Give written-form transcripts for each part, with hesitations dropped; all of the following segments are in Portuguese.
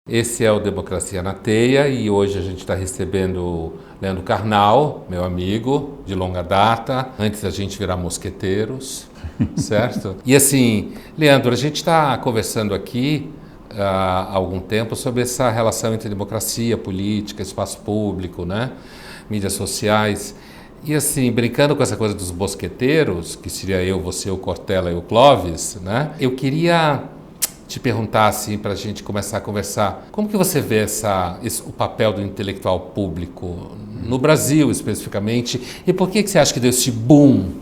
Esse é o Democracia na Teia e hoje a gente está recebendo o Leandro Carnal, meu amigo de longa data, antes da gente virar mosqueteiros, certo? E assim, Leandro, a gente está conversando aqui há algum tempo sobre essa relação entre democracia, política, espaço público, né? Mídias sociais. E assim, brincando com essa coisa dos mosqueteiros, que seria eu, você, o Cortella e o Clóvis, né? Eu queria te perguntar, assim, para a gente começar a conversar, como que você vê o papel do intelectual público no Brasil, especificamente, e por que você acha que deu esse boom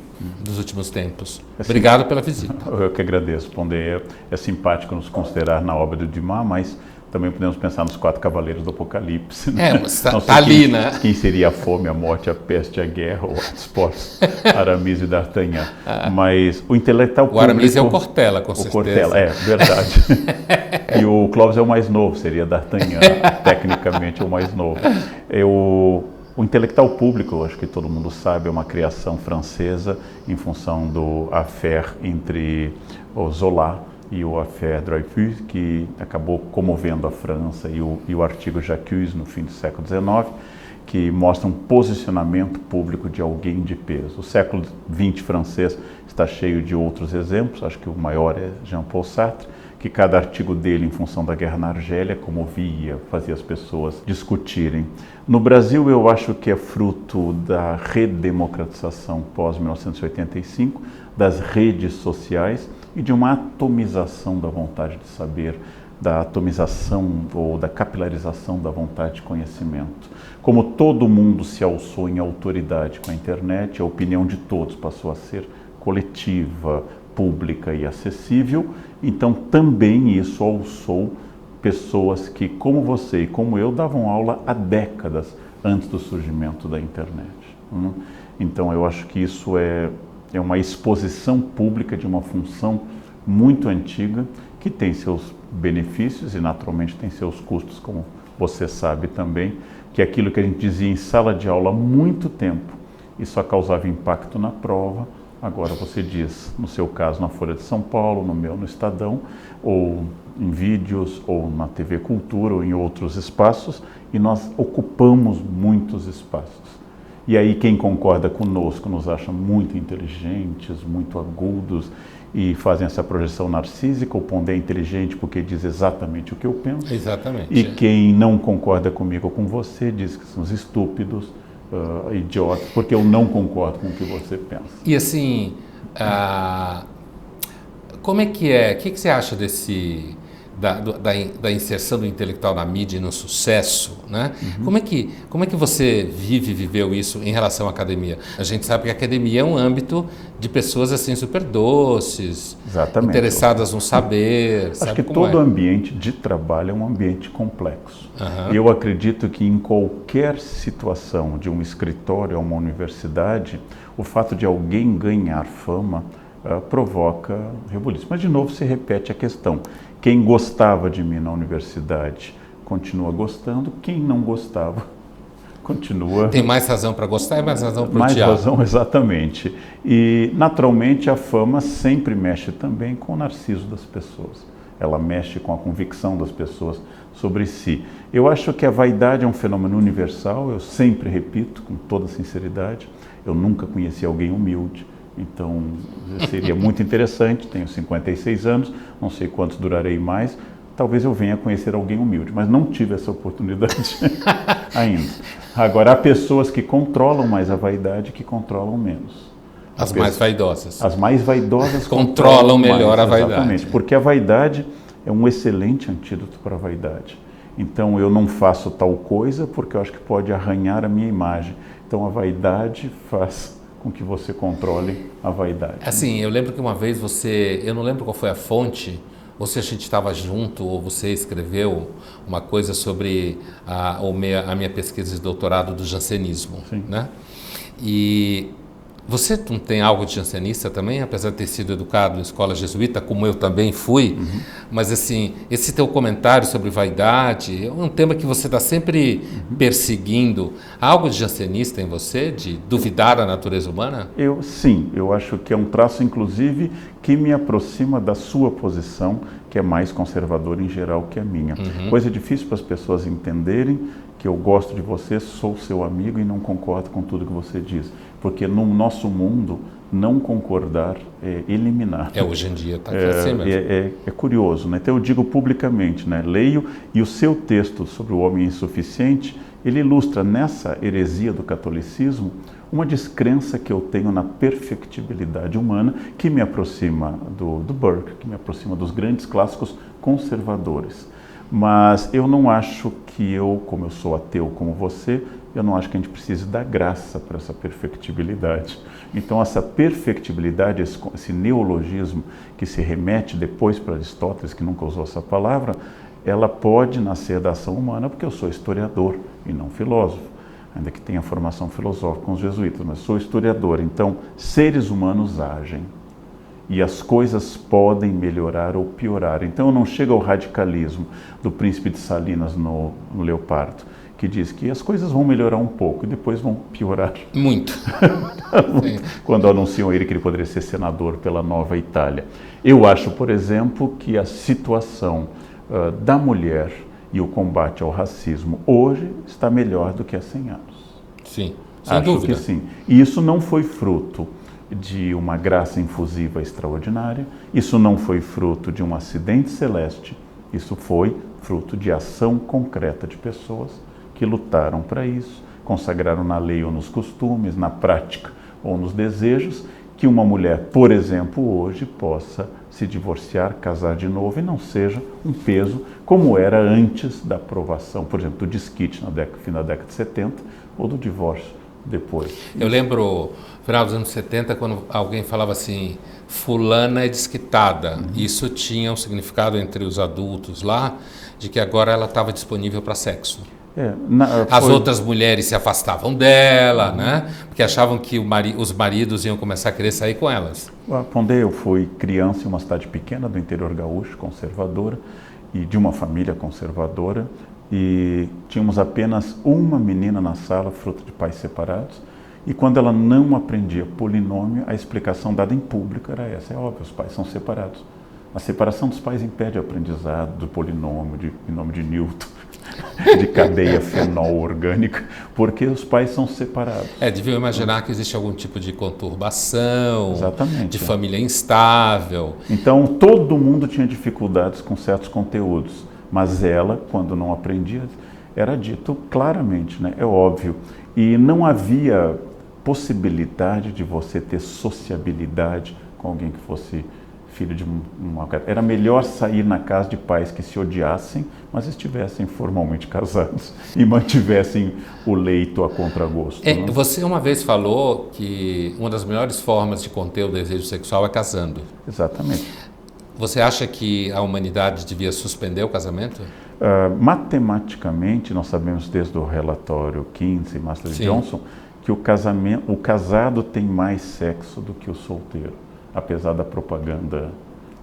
nos últimos tempos? Obrigado pela visita. Eu que agradeço, Pondé. É simpático nos considerar na obra do Dumas, mas também podemos pensar nos 4 cavaleiros do Apocalipse. Né? Mas tá ali, né? Quem seria a fome, a morte, a peste, a guerra, ou os portos, Aramis e D'Artagnan. Mas o intelectual público... O Aramis é o Cortella, com certeza. O Cortella, é, verdade. E o Clóvis é o mais novo, seria D'Artagnan, tecnicamente o mais novo. O intelectual público, acho que todo mundo sabe, é uma criação francesa em função do affaire entre o Zola e o affaire Dreyfus, que acabou comovendo a França, e o artigo J'accuse, no fim do século XIX, que mostra um posicionamento público de alguém de peso. O século XX francês está cheio de outros exemplos, acho que o maior é Jean-Paul Sartre, que cada artigo dele, em função da guerra na Argélia, comovia, fazia as pessoas discutirem. No Brasil, eu acho que é fruto da redemocratização pós-1985, das redes sociais e de uma atomização da vontade de saber, da atomização ou da capilarização da vontade de conhecimento. Como todo mundo se alçou em autoridade com a internet, a opinião de todos passou a ser coletiva, pública e acessível, então também isso alçou pessoas que, como você e como eu, davam aula há décadas antes do surgimento da internet. Então eu acho que isso é uma exposição pública de uma função muito antiga, que tem seus benefícios e naturalmente tem seus custos, como você sabe também, que é aquilo que a gente dizia em sala de aula há muito tempo e só causava impacto na prova. Agora você diz, no seu caso, na Folha de São Paulo, no meu, no Estadão, ou em vídeos, ou na TV Cultura, ou em outros espaços, e nós ocupamos muitos espaços. E aí quem concorda conosco nos acha muito inteligentes, muito agudos, e fazem essa projeção narcísica. O Pondé é inteligente porque diz exatamente o que eu penso. Exatamente. E quem não concorda comigo ou com você diz que somos estúpidos, idiotas, porque eu não concordo com o que você pensa. E assim, como é que é? O que você acha da inserção do intelectual na mídia e no sucesso, né? Como é que você viveu isso em relação à academia? A gente sabe que a academia é um âmbito de pessoas assim super doces, exatamente, interessadas no saber. Acho que todo ambiente de trabalho é um ambiente complexo. E eu acredito que em qualquer situação, de um escritório a uma universidade, o fato de alguém ganhar fama provoca rebuliço. Mas de novo se repete a questão. Quem gostava de mim na universidade continua gostando, quem não gostava continua... Tem mais razão para gostar e mais razão para odiar. Mais razão, exatamente. E, naturalmente, a fama sempre mexe também com o narciso das pessoas. Ela mexe com a convicção das pessoas sobre si. Eu acho que a vaidade é um fenômeno universal, eu sempre repito, com toda sinceridade, eu nunca conheci alguém humilde. Então, seria muito interessante, tenho 56 anos, não sei quantos durarei mais, talvez eu venha conhecer alguém humilde, mas não tive essa oportunidade ainda. Agora, há pessoas que controlam mais a vaidade que controlam menos. As mais vaidosas. As mais vaidosas controlam melhor a vaidade. Exatamente, porque a vaidade é um excelente antídoto para a vaidade. Então, eu não faço tal coisa porque eu acho que pode arranhar a minha imagem. Então, a vaidade faz com que você controle a vaidade. Assim, eu lembro que uma vez eu não lembro qual foi a fonte, ou se a gente estava junto, ou você escreveu uma coisa sobre a minha pesquisa de doutorado do jansenismo, né? E Você não tem algo de jansenista também, apesar de ter sido educado em escola jesuíta, como eu também fui, mas assim, esse teu comentário sobre vaidade é um tema que você está sempre perseguindo. Há algo de jansenista em você, de duvidar da natureza humana? Sim, eu acho que é um traço, inclusive, que me aproxima da sua posição, que é mais conservadora em geral que a minha. Coisa difícil para as pessoas entenderem que eu gosto de você, sou seu amigo e não concordo com tudo que você diz. Porque no nosso mundo, não concordar é eliminar. Hoje em dia está assim mesmo. É curioso, né? Então eu digo publicamente, né? Leio, e o seu texto sobre o homem insuficiente, ele ilustra nessa heresia do catolicismo uma descrença que eu tenho na perfectibilidade humana, que me aproxima do Burke, que me aproxima dos grandes clássicos conservadores. Mas eu não acho que como eu sou ateu como você, eu não acho que a gente precise dar graça para essa perfectibilidade. Então essa perfectibilidade, esse neologismo que se remete depois para Aristóteles, que nunca usou essa palavra, ela pode nascer da ação humana, porque eu sou historiador e não filósofo, ainda que tenha formação filosófica com os jesuítas, mas sou historiador. Então, seres humanos agem e as coisas podem melhorar ou piorar. Então, eu não chego ao radicalismo do Príncipe de Salinas no Leopardo, que diz que as coisas vão melhorar um pouco e depois vão piorar. Muito. Quando anunciam ele que ele poderia ser senador pela Nova Itália. Eu acho, por exemplo, que a situação da mulher e o combate ao racismo hoje está melhor do que há 100 anos. Sim, sem Acho dúvida. que sim. E isso não foi fruto de uma graça infusiva extraordinária, isso não foi fruto de um acidente celeste, isso foi fruto de ação concreta de pessoas que lutaram para isso, consagraram na lei ou nos costumes, na prática ou nos desejos, que uma mulher, por exemplo, hoje possa se divorciar, casar de novo e não seja um peso como era antes da aprovação, por exemplo, do desquite no fim da década de 70 ou do divórcio depois. Eu lembro, no final dos anos 70, quando alguém falava assim, fulana é desquitada. Isso tinha um significado entre os adultos lá, de que agora ela estava disponível para sexo. As outras mulheres se afastavam dela, né? Porque achavam que os maridos iam começar a querer sair com elas. Quando eu fui criança em uma cidade pequena do interior gaúcho, conservadora, e de uma família conservadora, e tínhamos apenas uma menina na sala, fruto de pais separados, e quando ela não aprendia polinômio, a explicação dada em público era essa: é óbvio, os pais são separados. A separação dos pais impede o aprendizado do polinômio, em nome de Newton, de cadeia fenol orgânica, porque os pais são separados. Deviam imaginar que existe algum tipo de conturbação, Exatamente, de família instável. Então, todo mundo tinha dificuldades com certos conteúdos, mas ela, quando não aprendia, era dito claramente, né? É óbvio. E não havia possibilidade de você ter sociabilidade com alguém que fosse filho de uma... Era melhor sair na casa de pais que se odiassem, mas estivessem formalmente casados e mantivessem o leito a contragosto. Né? Você uma vez falou que uma das melhores formas de conter o desejo sexual é casando. Exatamente. Você acha que a humanidade devia suspender o casamento? Matematicamente, nós sabemos desde o relatório Kinsey, Master Johnson, que o casado tem mais sexo do que o solteiro, apesar da propaganda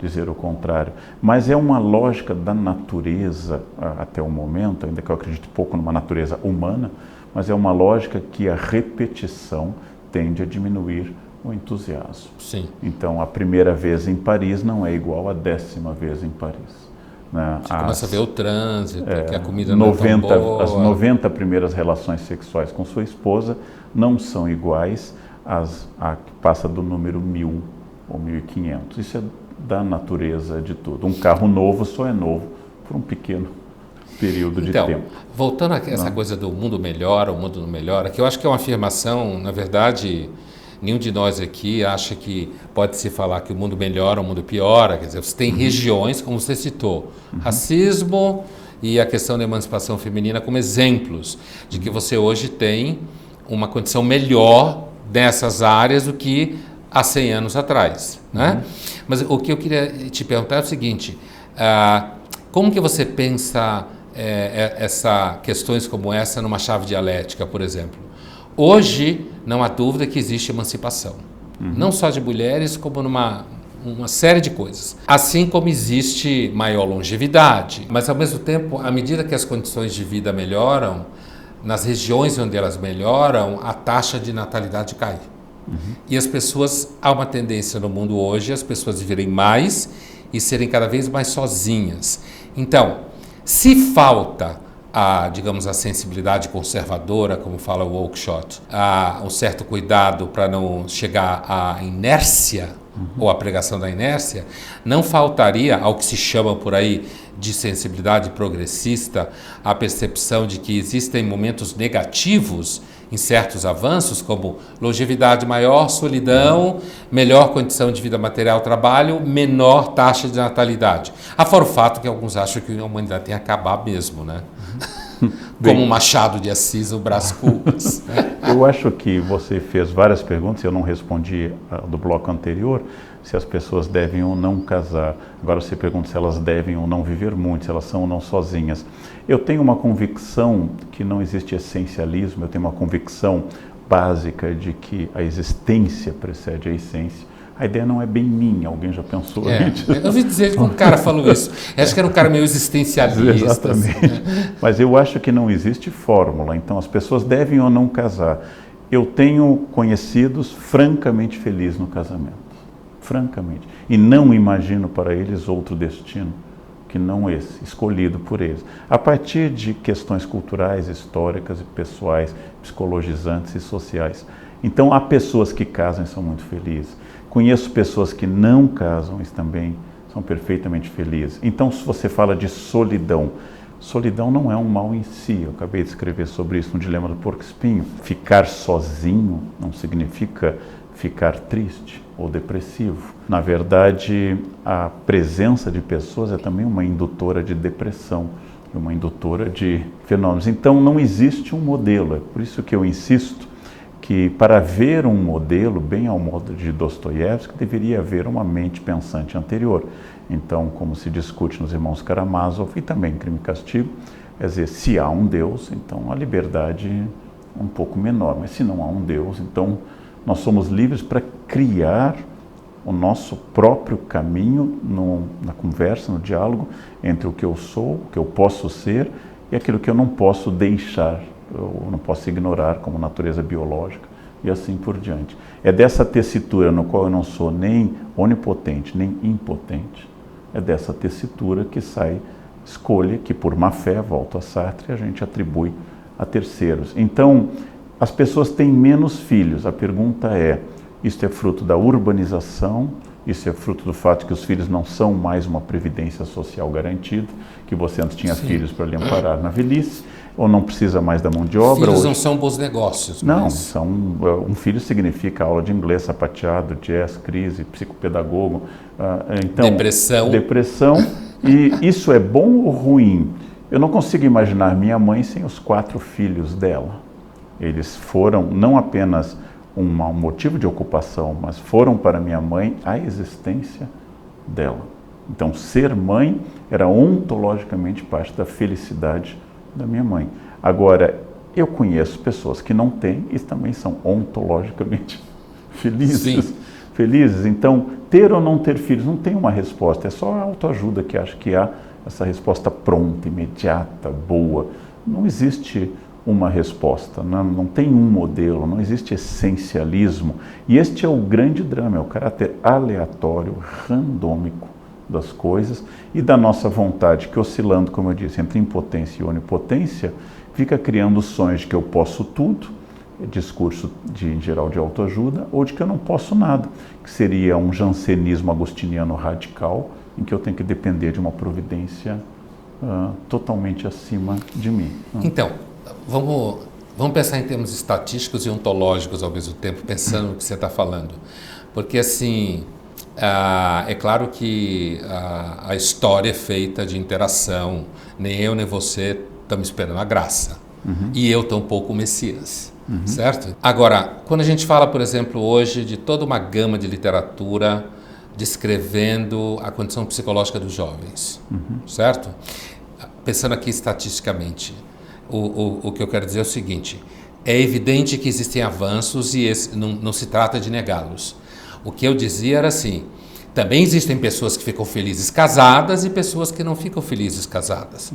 dizer o contrário. Mas é uma lógica da natureza até o momento, ainda que eu acredite pouco numa natureza humana, mas é uma lógica que a repetição tende a diminuir o entusiasmo. Sim. Então, a primeira vez em Paris não é igual à 10ª vez em Paris. Né? Você começa a ver o trânsito, que a comida não é tão boa. As 90 primeiras relações sexuais com sua esposa não são iguais à que passa do número 1000 ou 1500. Isso é da natureza de tudo. Um carro novo só é novo por um pequeno período de tempo. Voltando a essa coisa do mundo melhora, o mundo não melhora, que eu acho que é uma afirmação, na verdade, nenhum de nós aqui acha que pode-se falar que o mundo melhora, o mundo piora. Quer dizer, você tem regiões, como você citou, racismo e a questão da emancipação feminina como exemplos de que você hoje tem uma condição melhor nessas áreas do que há 100 anos atrás, né? Mas o que eu queria te perguntar é o seguinte, como que você pensa questões como essa numa chave dialética, por exemplo? Hoje, não há dúvida que existe emancipação. Não só de mulheres, como uma série de coisas. Assim como existe maior longevidade. Mas, ao mesmo tempo, à medida que as condições de vida melhoram, nas regiões onde elas melhoram, a taxa de natalidade cai. E as pessoas, há uma tendência no mundo hoje, as pessoas viverem mais e serem cada vez mais sozinhas. Então, se falta digamos, a sensibilidade conservadora, como fala o Oakeshott, um certo cuidado para não chegar à inércia, ou à pregação da inércia, não faltaria, ao que se chama por aí de sensibilidade progressista, a percepção de que existem momentos negativos em certos avanços, como longevidade maior, solidão, melhor condição de vida material, trabalho, menor taxa de natalidade. Afora o fato que alguns acham que a humanidade tem que acabar mesmo, né? Como Machado de Assis, o Brás Cubas. Eu acho que você fez várias perguntas, eu não respondi do bloco anterior, se as pessoas devem ou não casar. Agora você pergunta se elas devem ou não viver muito, se elas são ou não sozinhas. Eu tenho uma convicção que não existe essencialismo, eu tenho uma convicção básica de que a existência precede a essência. A ideia não é bem minha, alguém já pensou nisso? Eu ouvi dizer que um cara falou isso. Eu acho que era um cara meio existencialista. Exatamente. Assim, né? Mas eu acho que não existe fórmula, então as pessoas devem ou não casar. Eu tenho conhecidos francamente felizes no casamento, francamente. E não imagino para eles outro destino que não esse, escolhido por eles. A partir de questões culturais, históricas e pessoais, psicologizantes e sociais. Então há pessoas que casam e são muito felizes. Conheço pessoas que não casam e também são perfeitamente felizes. Então, se você fala de solidão, solidão não é um mal em si. Eu acabei de escrever sobre isso no Dilema do Porco-Espinho. Ficar sozinho não significa ficar triste ou depressivo. Na verdade, a presença de pessoas é também uma indutora de depressão, uma indutora de fenômenos. Então, não existe um modelo. É por isso que eu insisto que para haver um modelo, bem ao modo de Dostoiévski, deveria haver uma mente pensante anterior. Então, como se discute nos Irmãos Karamazov e também em Crime e Castigo, quer dizer, se há um Deus, então a liberdade é um pouco menor, mas se não há um Deus, então nós somos livres para criar o nosso próprio caminho na conversa, no diálogo entre o que eu sou, o que eu posso ser e aquilo que eu não posso deixar, eu não posso ignorar como natureza biológica e assim por diante. É dessa tessitura no qual eu não sou nem onipotente, nem impotente, é dessa tessitura que sai escolha que por má fé, volto a Sartre, a gente atribui a terceiros. Então, as pessoas têm menos filhos. A pergunta é, isto é fruto da urbanização, isso é fruto do fato que os filhos não são mais uma previdência social garantida, que você antes tinha filhos para lhe amparar na velhice, ou não precisa mais da mão de obra. Filhos não são bons negócios. Não, um filho significa aula de inglês, sapateado, jazz, crise, psicopedagogo. Então, depressão. E isso é bom ou ruim? Eu não consigo imaginar minha mãe sem os 4 filhos dela. Eles foram não apenas um motivo de ocupação, mas foram para minha mãe a existência dela. Então, ser mãe era ontologicamente parte da felicidade da minha mãe. Agora, eu conheço pessoas que não têm e também são ontologicamente felizes. Sim. Felizes. Então, ter ou não ter filhos não tem uma resposta, é só a autoajuda que acha que há essa resposta pronta, imediata, boa. Não existe uma resposta, não tem um modelo, não existe essencialismo. E este é o grande drama, é o caráter aleatório, randômico das coisas e da nossa vontade, que oscilando, como eu disse, entre impotência e onipotência, fica criando sonhos de que eu posso tudo, discurso em geral de autoajuda, ou de que eu não posso nada, que seria um jansenismo agostiniano radical, em que eu tenho que depender de uma providência totalmente acima de mim. Então, vamos pensar em termos estatísticos e ontológicos ao mesmo tempo, pensando no que você está falando. Porque, assim, é claro que a história é feita de interação. Nem eu nem você estamos esperando a graça. E eu tampouco o Messias. Certo? Agora, quando a gente fala, por exemplo, hoje de toda uma gama de literatura descrevendo a condição psicológica dos jovens, certo? Pensando aqui estatisticamente, o que eu quero dizer é o seguinte, É evidente que existem avanços e não se trata de negá-los. O que eu dizia era assim, também existem pessoas que ficam felizes casadas e pessoas que não ficam felizes casadas.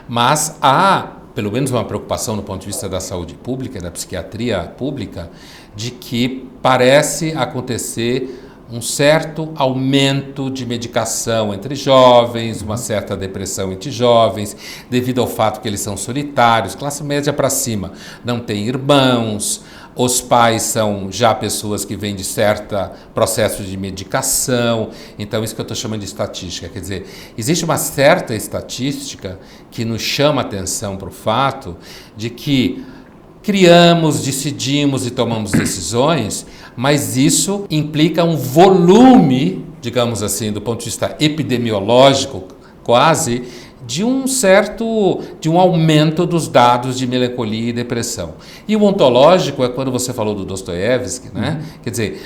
Mas há, pelo menos, uma preocupação do ponto de vista da saúde pública, da psiquiatria pública, de que parece acontecer um certo aumento de medicação entre jovens, uma certa depressão entre jovens, devido ao fato que eles são solitários, classe média para cima, não têm irmãos, os pais são já pessoas que vêm de certo processo de medicação, então isso que eu estou chamando de estatística, quer dizer, existe uma certa estatística que nos chama a atenção para o fato de que criamos, decidimos e tomamos decisões, mas isso implica um volume, digamos assim, do ponto de vista epidemiológico, quase, de um aumento dos dados de melancolia e depressão. E o ontológico é quando você falou do Dostoiévski, né? Quer dizer,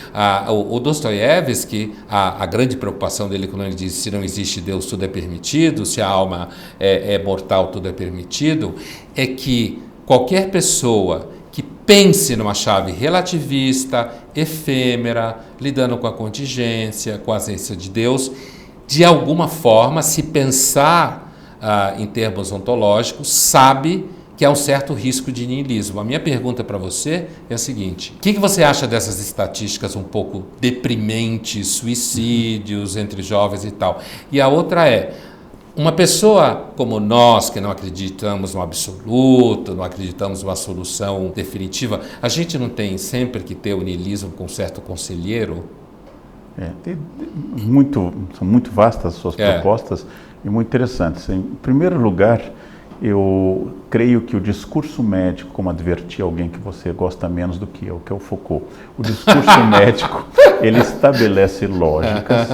o Dostoiévski, a grande preocupação dele quando ele diz se não existe Deus, tudo é permitido, se a alma é mortal, tudo é permitido, é que qualquer pessoa que pense numa chave relativista, efêmera, lidando com a contingência, com a ausência de Deus, de alguma forma, se pensar em termos ontológicos, sabe que há um certo risco de niilismo. A minha pergunta para você é a seguinte: o que você acha dessas estatísticas um pouco deprimentes, suicídios entre jovens e tal? E a outra é, uma pessoa como nós, que não acreditamos no absoluto, não acreditamos numa solução definitiva, a gente não tem sempre que ter o niilismo com um certo conselheiro? São muito vastas as suas propostas e muito interessantes. Em primeiro lugar, eu creio que o discurso médico, como adverti alguém que você gosta menos do que eu, que é o Foucault, o discurso médico, ele estabelece lógicas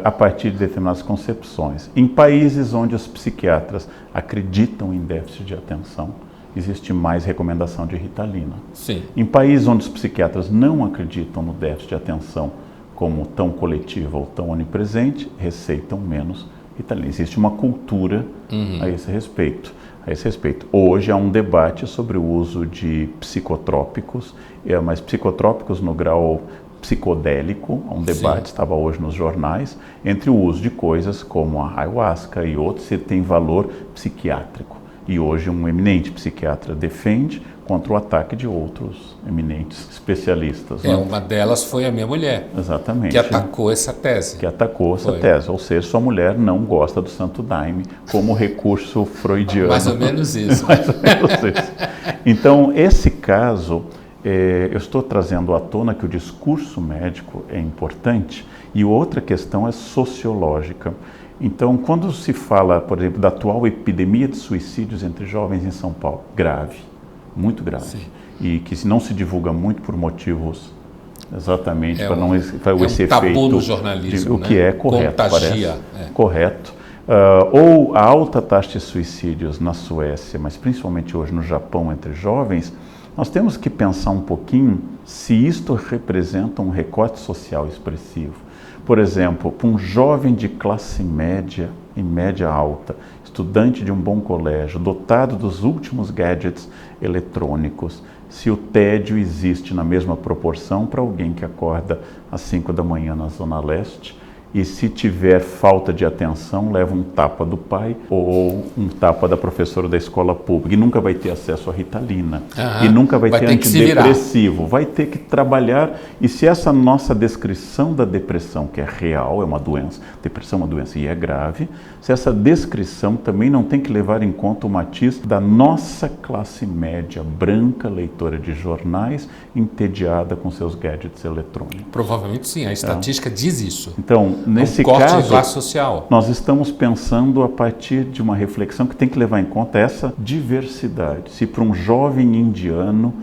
a partir de determinadas concepções. Em países onde os psiquiatras acreditam em déficit de atenção, existe mais recomendação de Ritalina. Sim. Em países onde os psiquiatras não acreditam no déficit de atenção como tão coletivo ou tão onipresente, receitam menos Ritalina. Existe uma cultura a esse respeito. Hoje há um debate sobre o uso de psicotrópicos, mas psicotrópicos no grau psicodélico, há um debate, estava hoje nos jornais, entre o uso de coisas como a ayahuasca e outros, se tem valor psiquiátrico. E hoje um eminente psiquiatra defende contra o ataque de outros eminentes especialistas. Uma delas foi a minha mulher. Exatamente. Que atacou essa tese. Ou seja, sua mulher não gosta do Santo Daime como recurso freudiano. Mais ou menos isso. Mais ou menos isso. Então, esse caso, eu estou trazendo à tona que o discurso médico é importante e outra questão é sociológica. Então, quando se fala, por exemplo, da atual epidemia de suicídios entre jovens em São Paulo, grave, muito grave, sim, e que não se divulga muito por motivos exatamente para não esse efeito tabu no jornalismo, o que é correto, contagia, parece correto. Ou a alta taxa de suicídios na Suécia, mas principalmente hoje no Japão entre jovens, nós temos que pensar um pouquinho se isto representa um recorte social expressivo. Por exemplo, para um jovem de classe média e média alta, estudante de um bom colégio, dotado dos últimos gadgets eletrônicos, se o tédio existe na mesma proporção para alguém que acorda às 5 da manhã na Zona Leste, e se tiver falta de atenção, leva um tapa do pai ou um tapa da professora da escola pública e nunca vai ter acesso à Ritalina e nunca vai ter antidepressivo, vai ter que trabalhar. E se essa nossa descrição da depressão, que é real, é uma doença, depressão é uma doença e é grave, se essa descrição também não tem que levar em conta o matiz da nossa classe média branca, leitora de jornais, entediada com seus gadgets eletrônicos. Provavelmente sim, a estatística diz isso. Então, nesse caso, de classe social. Nós estamos pensando a partir de uma reflexão que tem que levar em conta essa diversidade. Se para um jovem indiano,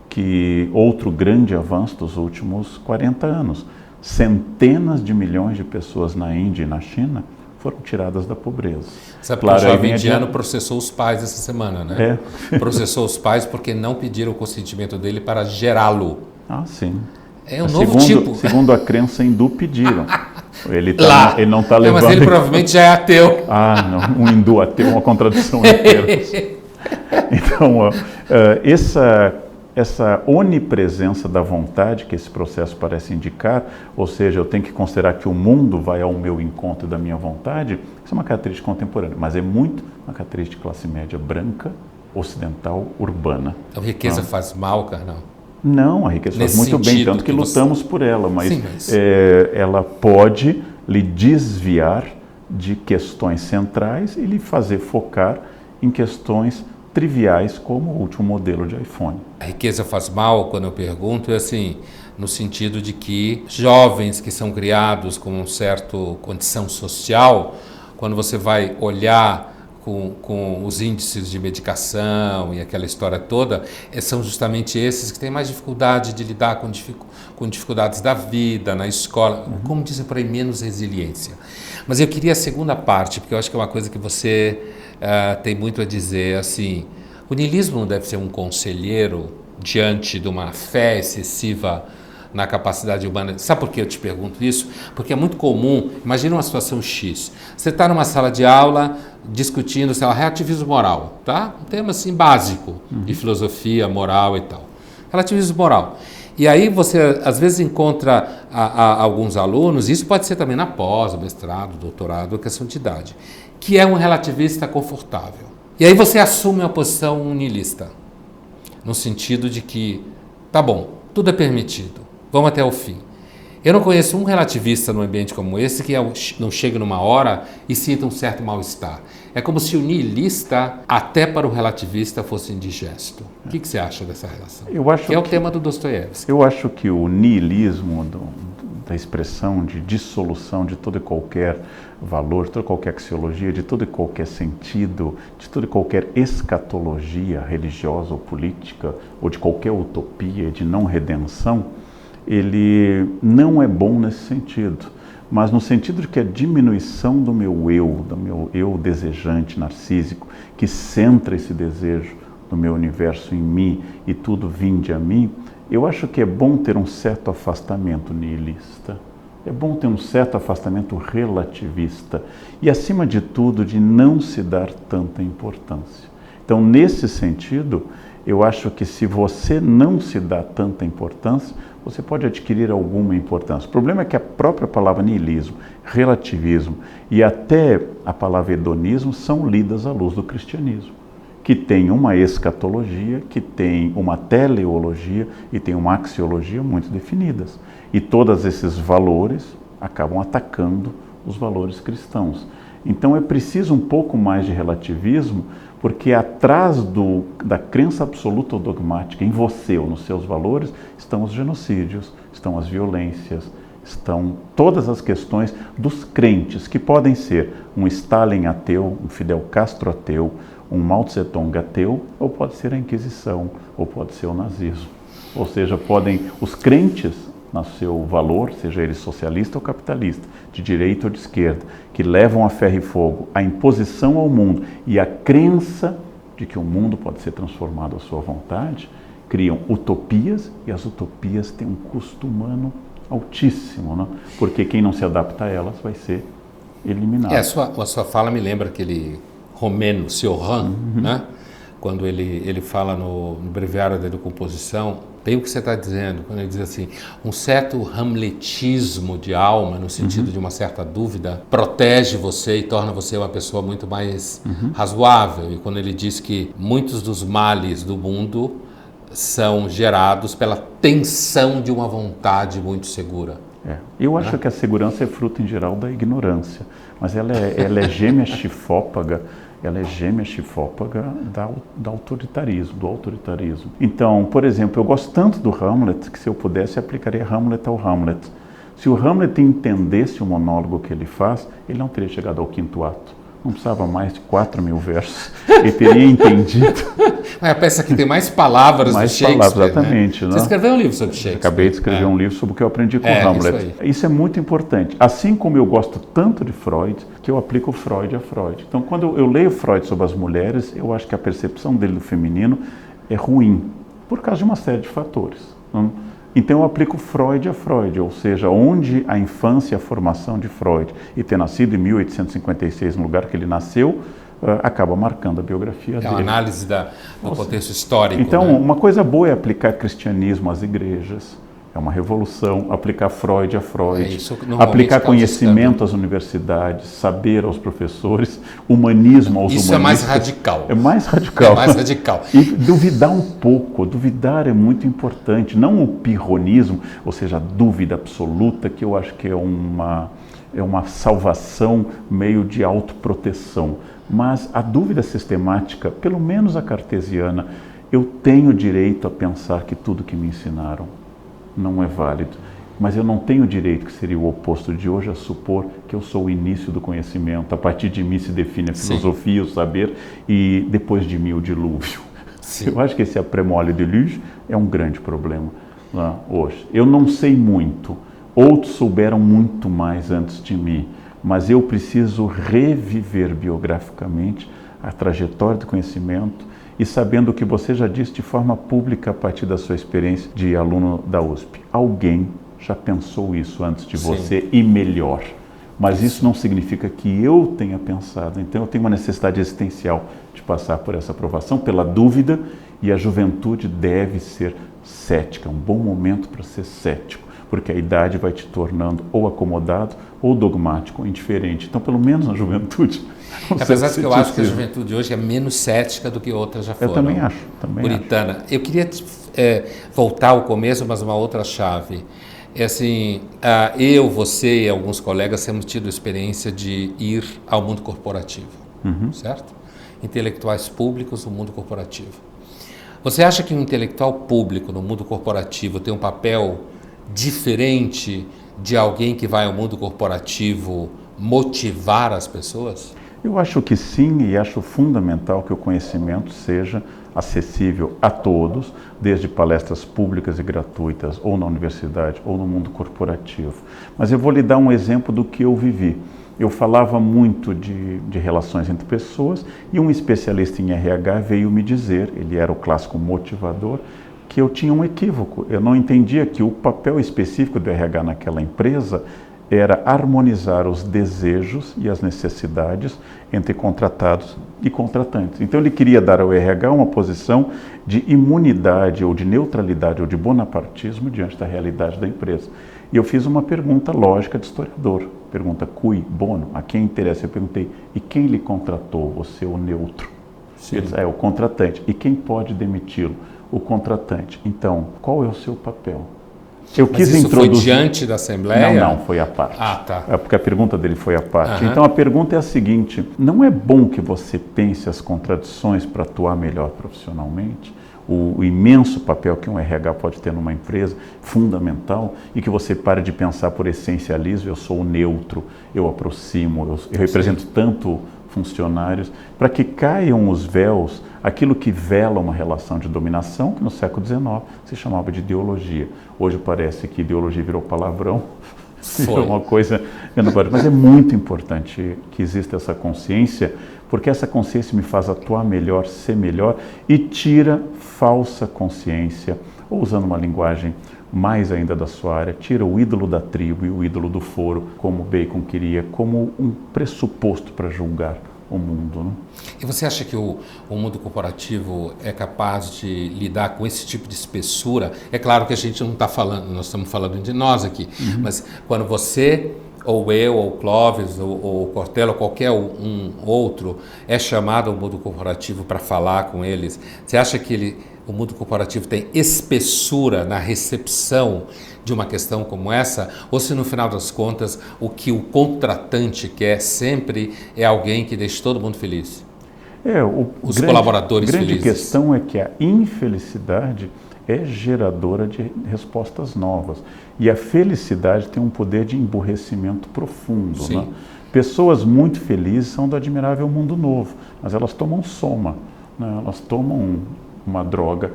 que outro grande avanço dos últimos 40 anos, centenas de milhões de pessoas na Índia e na China foram tiradas da pobreza. Sabe que o jovem indiano processou os pais essa semana, né? Processou os pais porque não pediram o consentimento dele para gerá-lo. Ah, sim. É um novo tipo. Segundo a crença hindu, pediram. Ele não está levando... Mas ele provavelmente já é ateu. Não. Um hindu ateu é uma contradição em termos. Então, essa essa onipresença da vontade que esse processo parece indicar, ou seja, eu tenho que considerar que o mundo vai ao meu encontro da minha vontade, isso é uma característica contemporânea, mas é muito uma característica de classe média branca, ocidental, urbana. A riqueza faz mal, Karnal? Não, a riqueza faz muito bem, tanto que lutamos por ela, mas, ela pode lhe desviar de questões centrais e lhe fazer focar em questões triviais como o último modelo de iPhone. A riqueza faz mal, quando eu pergunto, é assim, no sentido de que jovens que são criados com uma certa condição social, quando você vai olhar com os índices de medicação e aquela história toda, são justamente esses que têm mais dificuldade de lidar com dificuldades da vida, na escola, como dizem por aí, menos resiliência. Mas eu queria a segunda parte, porque eu acho que é uma coisa que você tem muito a dizer, assim, o niilismo não deve ser um conselheiro diante de uma fé excessiva na capacidade humana. Sabe por que eu te pergunto isso? Porque é muito comum, imagina uma situação X, você está numa sala de aula discutindo, sei lá, relativismo moral, tá? Um tema assim básico de filosofia, moral e tal. Relativismo moral. E aí você às vezes encontra alguns alunos, isso pode ser também na pós, mestrado, doutorado, questão de idade, que é um relativista confortável. E aí você assume uma posição niilista, no sentido de que, tá bom, tudo é permitido, vamos até o fim. Eu não conheço um relativista num ambiente como esse que não chega numa hora e sinta um certo mal-estar. É como se o niilista, até para o relativista, fosse indigesto. O que você acha dessa relação? Eu acho que é o tema do Dostoiévski. Eu acho que o niilismo, da expressão de dissolução de todo e qualquer valor, de toda e qualquer axiologia, de todo e qualquer sentido, de toda e qualquer escatologia religiosa ou política, ou de qualquer utopia de não redenção, ele não é bom nesse sentido, mas no sentido de que a diminuição do meu eu desejante, narcísico, que centra esse desejo do meu universo em mim e tudo vinde a mim, eu acho que é bom ter um certo afastamento niilista, é bom ter um certo afastamento relativista e, acima de tudo, de não se dar tanta importância. Então, nesse sentido, eu acho que se você não se dá tanta importância, você pode adquirir alguma importância. O problema é que a própria palavra niilismo, relativismo e até a palavra hedonismo são lidas à luz do cristianismo, que tem uma escatologia, que tem uma teleologia e tem uma axiologia muito definidas. E todos esses valores acabam atacando os valores cristãos. Então é preciso um pouco mais de relativismo, porque atrás da crença absoluta ou dogmática em você ou nos seus valores estão os genocídios, estão as violências, estão todas as questões dos crentes, que podem ser um Stalin ateu, um Fidel Castro ateu, um Mao Tse-tung ateu, ou pode ser a Inquisição, ou pode ser o nazismo. Ou seja, podem os crentes, no seu valor, seja ele socialista ou capitalista, de direita ou de esquerda, que levam a ferro e fogo a imposição ao mundo e a crença de que o mundo pode ser transformado à sua vontade, criam utopias, e as utopias têm um custo humano altíssimo, né? Porque quem não se adapta a elas vai ser eliminado. A sua fala me lembra aquele romeno, Cioran, né? Quando ele fala no Breviário da Decomposição, bem o que você está dizendo, quando ele diz assim, um certo hamletismo de alma, no sentido de uma certa dúvida, protege você e torna você uma pessoa muito mais razoável. E quando ele diz que muitos dos males do mundo são gerados pela tensão de uma vontade muito segura. Eu acho que a segurança é fruto, em geral, da ignorância, mas ela é gêmea chifópaga. Ela é gêmea chifópaga do autoritarismo. Então, por exemplo, eu gosto tanto do Hamlet que, se eu pudesse, aplicaria Hamlet ao Hamlet. Se o Hamlet entendesse o monólogo que ele faz, ele não teria chegado ao quinto ato. Não precisava mais de 4.000 versos. Ele teria entendido. É a peça que tem mais palavras do Shakespeare. Exatamente. Né? Né? Você escreveu um livro sobre Shakespeare. Acabei de escrever um livro sobre o que eu aprendi com Hamlet. Isso é muito importante. Assim como eu gosto tanto de Freud, que eu aplico Freud a Freud. Então, quando eu leio Freud sobre as mulheres, eu acho que a percepção dele do feminino é ruim, por causa de uma série de fatores. Então eu aplico Freud a Freud, ou seja, onde a infância e a formação de Freud, e ter nascido em 1856 no lugar que ele nasceu, acaba marcando a biografia dele. É uma análise do contexto histórico. Então, né? uma coisa boa é aplicar cristianismo às igrejas, é uma revolução, aplicar Freud a Freud, aplicar conhecimento às universidades, saber aos professores, humanismo aos humanistas. Isso é mais radical. É mais radical. É mais radical. E duvidar um pouco, duvidar é muito importante, não o pirronismo, ou seja, a dúvida absoluta, que eu acho que é uma salvação meio de autoproteção. Mas a dúvida sistemática, pelo menos a cartesiana, eu tenho direito a pensar que tudo que me ensinaram não é válido. Mas eu não tenho direito, que seria o oposto de hoje, a supor que eu sou o início do conhecimento. A partir de mim se define a filosofia, o saber, e depois de mim o dilúvio. Sim. Eu acho que esse après-mort déluge é um grande problema hoje. Eu não sei muito, outros souberam muito mais antes de mim, mas eu preciso reviver biograficamente a trajetória do conhecimento e sabendo o que você já disse de forma pública a partir da sua experiência de aluno da USP. Alguém já pensou isso antes de você e melhor. Mas isso não significa que eu tenha pensado. Então eu tenho uma necessidade existencial de passar por essa aprovação, pela dúvida, e a juventude deve ser cética, um bom momento para ser cético, porque a idade vai te tornando ou acomodado ou dogmático, ou indiferente. Então, pelo menos na juventude... Apesar de que eu acho que a juventude hoje é menos cética do que outras já foram. Eu também acho. Puritana. Eu queria voltar ao começo, mas uma outra chave. É assim, eu, você e alguns colegas temos tido a experiência de ir ao mundo corporativo, certo? Intelectuais públicos no mundo corporativo. Você acha que um intelectual público no mundo corporativo tem um papel diferente de alguém que vai ao mundo corporativo motivar as pessoas? Eu acho que sim, e acho fundamental que o conhecimento seja acessível a todos, desde palestras públicas e gratuitas, ou na universidade, ou no mundo corporativo. Mas eu vou lhe dar um exemplo do que eu vivi. Eu falava muito de relações entre pessoas e um especialista em RH veio me dizer, ele era o clássico motivador, que eu tinha um equívoco. Eu não entendia que o papel específico do RH naquela empresa era harmonizar os desejos e as necessidades entre contratados e contratantes. Então ele queria dar ao RH uma posição de imunidade ou de neutralidade ou de bonapartismo diante da realidade da empresa. E eu fiz uma pergunta lógica de historiador, pergunta cui bono, a quem interessa? Eu perguntei, e quem lhe contratou? Você, o neutro? Ele disse, o contratante. E quem pode demiti-lo? O contratante. Então, qual é o seu papel? Eu quis isso introduzir... foi diante da Assembleia? Não, foi à parte. Tá. É porque a pergunta dele foi à parte. Então a pergunta é a seguinte, não é bom que você pense as contradições para atuar melhor profissionalmente? O imenso papel que um RH pode ter numa empresa, fundamental, e que você pare de pensar por essencialismo, eu sou o neutro, eu aproximo, eu represento tanto funcionários, para que caiam os véus, aquilo que vela uma relação de dominação, que no século XIX se chamava de ideologia. Hoje parece que ideologia virou palavrão, virou uma coisa... Mas é muito importante que exista essa consciência, porque essa consciência me faz atuar melhor, ser melhor, e tira falsa consciência, ou usando uma linguagem mais ainda da sua área, tira o ídolo da tribo e o ídolo do foro, como Bacon queria, como um pressuposto para julgar o mundo. Né? E você acha que o mundo corporativo é capaz de lidar com esse tipo de espessura? É claro que a gente não está falando, nós estamos falando de nós aqui, mas quando você, ou eu, ou Clóvis, ou Cortella, ou qualquer um outro, é chamado ao mundo corporativo para falar com eles, você acha que o mundo corporativo tem espessura na recepção de uma questão como essa? Ou se no final das contas o que o contratante quer sempre é alguém que deixe todo mundo feliz? Os colaboradores felizes. A grande questão é que a infelicidade é geradora de respostas novas. E a felicidade tem um poder de emburrecimento profundo. Né? Pessoas muito felizes são do admirável mundo novo, mas elas tomam soma, né? Elas tomam uma droga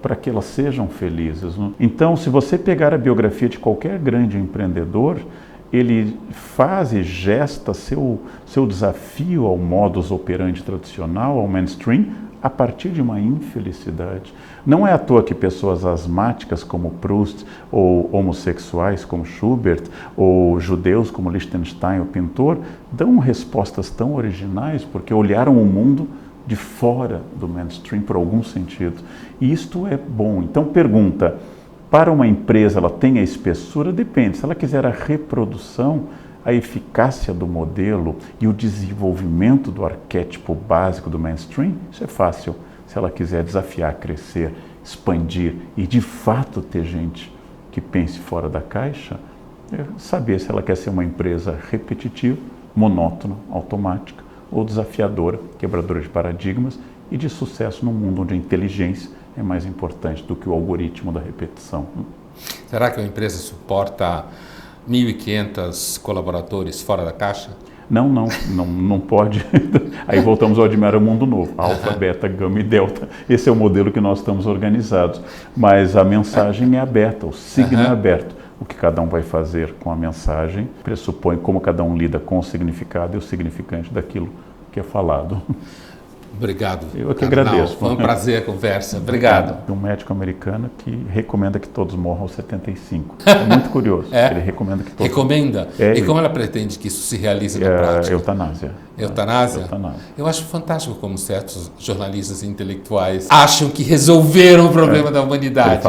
para que elas sejam felizes. Né? Então, se você pegar a biografia de qualquer grande empreendedor, ele faz e gesta seu desafio ao modus operandi tradicional, ao mainstream, a partir de uma infelicidade. Não é à toa que pessoas asmáticas como Proust, ou homossexuais como Schubert, ou judeus como Liechtenstein, o pintor, dão respostas tão originais porque olharam o mundo de fora do mainstream por algum sentido. E isto é bom. Então pergunta, para uma empresa ela tem a espessura? Depende. Se ela quiser a reprodução, a eficácia do modelo e o desenvolvimento do arquétipo básico do mainstream, isso é fácil. Se ela quiser desafiar, crescer, expandir e de fato ter gente que pense fora da caixa, saber se ela quer ser uma empresa repetitiva, monótona, automática ou desafiadora, quebradora de paradigmas e de sucesso num mundo onde a inteligência é mais importante do que o algoritmo da repetição. Será que a empresa suporta 1.500 colaboradores fora da caixa? Não pode. Aí voltamos ao Admirar o Mundo Novo. Alfa, beta, gama e delta. Esse é o modelo que nós estamos organizados. Mas a mensagem é aberta, o signo é aberto. O que cada um vai fazer com a mensagem pressupõe como cada um lida com o significado e o significante daquilo que é falado. Obrigado. Eu que agradeço. Foi um prazer a conversa. Obrigado. Um médico americano que recomenda que todos morram aos 75. É muito curioso. Ele recomenda que todos... Recomenda? E como ela pretende que isso se realize na prática? Eutanásia. Eutanásia? Eutanásia. Eu acho fantástico como certos jornalistas intelectuais acham que resolveram o problema da humanidade.